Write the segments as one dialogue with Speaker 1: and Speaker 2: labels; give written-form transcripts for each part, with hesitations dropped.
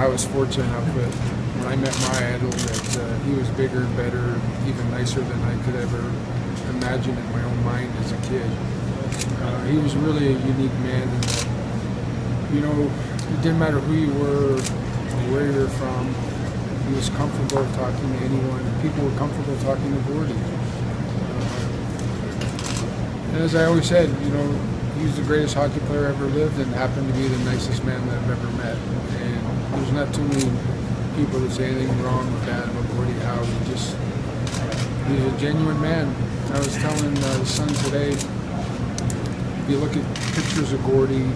Speaker 1: I was fortunate enough with, when I met my idol, that he was bigger and better, even nicer than I could ever imagine in my own mind as a kid. He was really a unique man, and it didn't matter who you were or where you were from. He was comfortable talking to anyone. People were comfortable talking to Gordie. And as I always said, he was the greatest hockey player ever lived, and happened to be the nicest man that I've ever met. And there's not too many people that say anything wrong or bad about Gordie Howe. He's a genuine man. I was telling the son today, if you look at pictures of Gordie,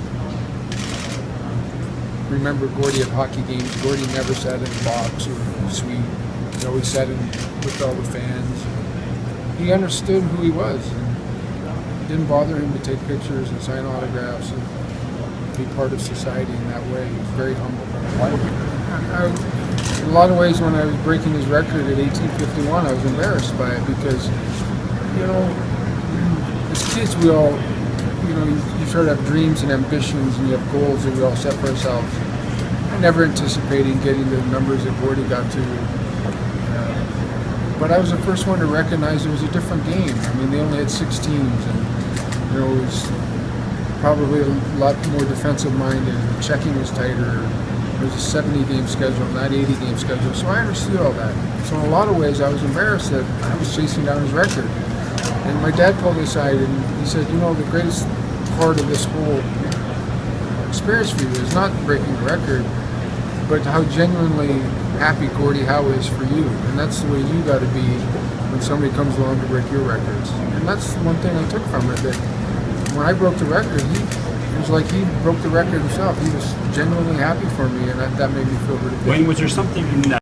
Speaker 1: remember Gordie at hockey games. Gordie never sat in a box or a suite. He always sat in with all the fans. He understood who he was. It didn't bother him to take pictures and sign autographs and be part of society in that way. He was very humble. In a lot of ways, when I was breaking his record at 1851, I was embarrassed by it because, as kids, we all, you sort of have dreams and ambitions, and you have goals that we all set for ourselves. I never anticipating getting the numbers that Gordie got to. But I was the first one to recognize it was a different game. I mean, they only had 6 teams, and it was probably a lot more defensive-minded. Checking was tighter. There was a 70-game schedule, not 80-game schedule. So I understood all that. So in a lot of ways, I was embarrassed that I was chasing down his record. And my dad pulled me aside and he said, the greatest part of this whole experience for you is not breaking the record, but how genuinely happy Gordie Howe is for you. And that's the way you got to be when somebody comes along to break your records. And that's one thing I took from it, that when I broke the record, it was like he broke the record himself. He was genuinely happy for me, and that made me feel really good.
Speaker 2: Wayne, was there something in